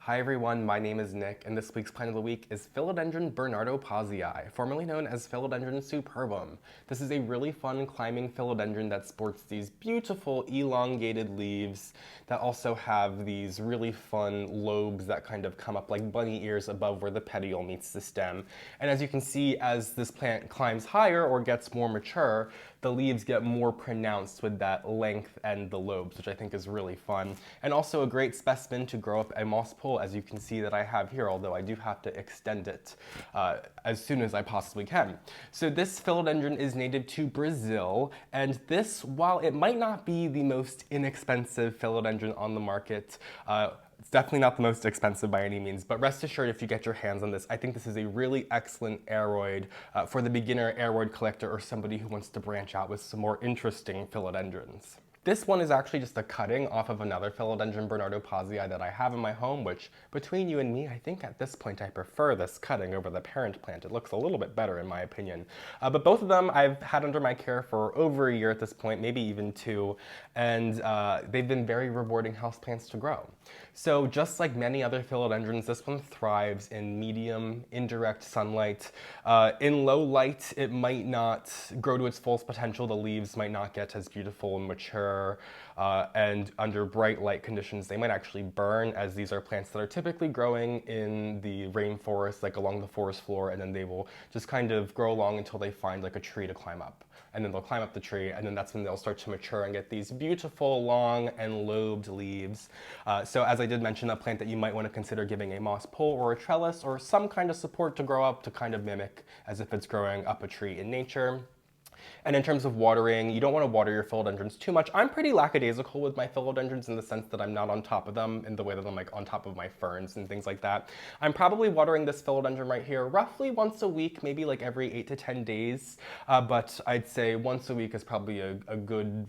Hi everyone, my name is Nick, and this week's plant of the week is Philodendron bernardopazii, formerly known as Philodendron superbum. This is a really fun climbing philodendron that sports these beautiful elongated leaves that also have these really fun lobes that kind of come up like bunny ears above where the petiole meets the stem. And as you can see, as this plant climbs higher or gets more mature, the leaves get more pronounced with that length and the lobes, which I think is really fun. And also a great specimen to grow up a moss pole, as you can see that I have here, although I do have to extend it as soon as I possibly can. So this philodendron is native to Brazil, and this, while it might not be the most inexpensive philodendron on the market, it's definitely not the most expensive by any means, but rest assured if you get your hands on this, I think this is a really excellent aroid for the beginner aroid collector or somebody who wants to branch out with some more interesting philodendrons. This one is actually just a cutting off of another Philodendron bernardopazii that I have in my home, which between you and me, I think at this point I prefer this cutting over the parent plant. It looks a little bit better in my opinion. But both of them I've had under my care for over a year at this point, maybe even two, and they've been very rewarding houseplants to grow. So just like many other philodendrons, this one thrives in medium, indirect sunlight. In low light, it might not grow to its fullest potential. The leaves might not get as beautiful and mature. And under bright light conditions, they might actually burn, as these are plants that are typically growing in the rainforest, like along the forest floor, and then they will just kind of grow along until they find like a tree to climb up. And then they'll climb up the tree, and then that's when they'll start to mature and get these beautiful long and lobed leaves. So as I did mention, a plant that you might want to consider giving a moss pole or a trellis or some kind of support to grow up to kind of mimic as if it's growing up a tree in nature. And in terms of watering, you don't want to water your philodendrons too much. I'm pretty lackadaisical with my philodendrons in the sense that I'm not on top of them in the way that I'm like on top of my ferns and things like that. I'm probably watering this philodendron right here roughly once a week, maybe like every 8 to 10 days. But I'd say once a week is probably a good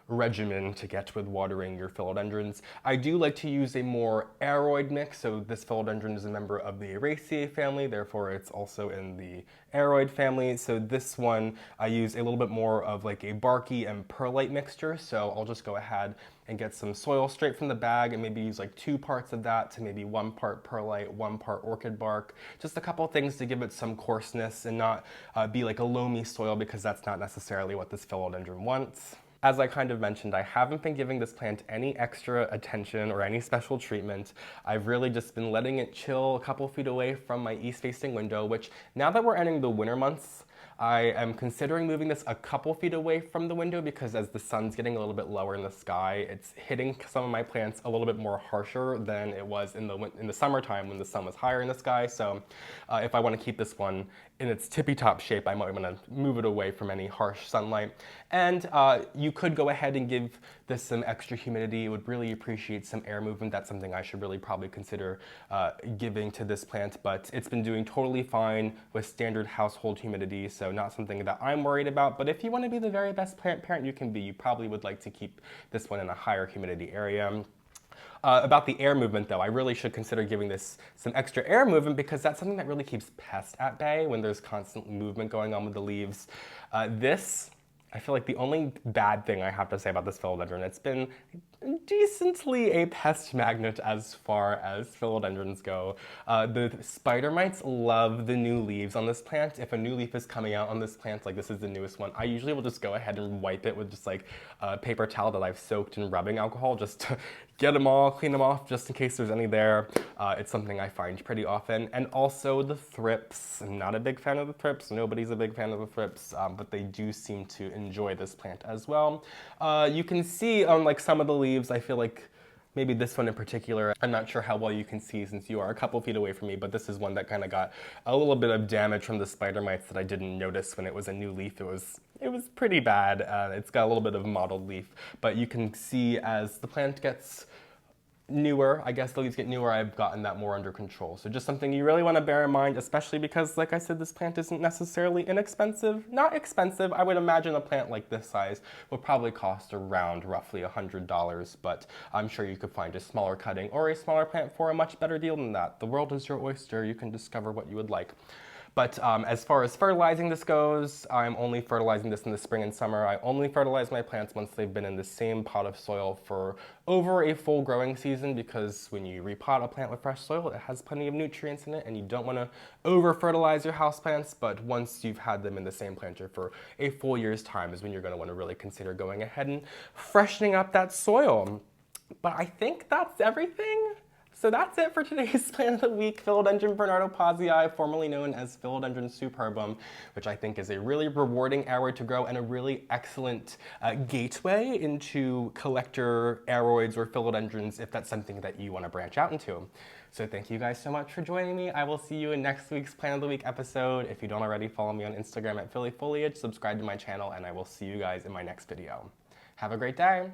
regimen to get with watering your philodendrons. I do like to use a more aroid mix, so this philodendron is a member of the Araceae family, therefore it's also in the aroid family. So this one, I use a little bit more of like a barky and perlite mixture, so I'll just go ahead and get some soil straight from the bag and maybe use like 2 parts of that to maybe 1 part perlite, 1 part orchid bark. Just a couple things to give it some coarseness and not be like a loamy soil, because that's not necessarily what this philodendron wants. As I kind of mentioned, I haven't been giving this plant any extra attention or any special treatment. I've really just been letting it chill a couple feet away from my east-facing window, which now that we're entering the winter months, I am considering moving this a couple feet away from the window, because as the sun's getting a little bit lower in the sky, it's hitting some of my plants a little bit more harsher than it was in the summertime when the sun was higher in the sky. So if I want to keep this one in its tippy-top shape, I might want to move it away from any harsh sunlight. And you could go ahead and give this some extra humidity. It would really appreciate some air movement. That's something I should really probably consider giving to this plant, but it's been doing totally fine with standard household humidity, so not something that I'm worried about. But if you want to be the very best plant parent you can be, you probably would like to keep this one in a higher humidity area. About the air movement though, I really should consider giving this some extra air movement, because that's something that really keeps pests at bay when there's constant movement going on with the leaves. I feel like the only bad thing I have to say about this philodendron, it's been decently a pest magnet as far as philodendrons go. The spider mites love the new leaves on this plant. If a new leaf is coming out on this plant, like this is the newest one, I usually will just go ahead and wipe it with just like a paper towel that I've soaked in rubbing alcohol, just to get them all, clean them off, just in case there's any there. It's something I find pretty often. And also the thrips. I'm not a big fan of the thrips. Nobody's a big fan of the thrips, but they do seem to enjoy this plant as well. You can see on like some of the leaves, I feel like maybe this one in particular, I'm not sure how well you can see since you are a couple feet away from me, but this is one that kind of got a little bit of damage from the spider mites that I didn't notice when it was a new leaf. It was pretty bad. It's got a little bit of mottled leaf, but you can see as the plant gets newer, I guess the leaves get newer, I've gotten that more under control. So just something you really want to bear in mind, especially because, like I said, this plant isn't necessarily inexpensive. Not expensive. I would imagine a plant like this size would probably cost around roughly $100, but I'm sure you could find a smaller cutting or a smaller plant for a much better deal than that. The world is your oyster. You can discover what you would like. But as far as fertilizing this goes, I'm only fertilizing this in the spring and summer. I only fertilize my plants once they've been in the same pot of soil for over a full growing season, because when you repot a plant with fresh soil, it has plenty of nutrients in it, and you don't want to over fertilize your houseplants. But once you've had them in the same planter for a full year's time is when you're going to want to really consider going ahead and freshening up that soil. But I think that's everything. So that's it for today's plant of the week, Philodendron bernardopazii, formerly known as Philodendron superbum, which I think is a really rewarding aroid to grow and a really excellent gateway into collector aroids or philodendrons if that's something that you want to branch out into. So thank you guys so much for joining me. I will see you in next week's Plant of the Week episode. If you don't already, follow me on Instagram at phillyfoliage, subscribe to my channel, and I will see you guys in my next video. Have a great day.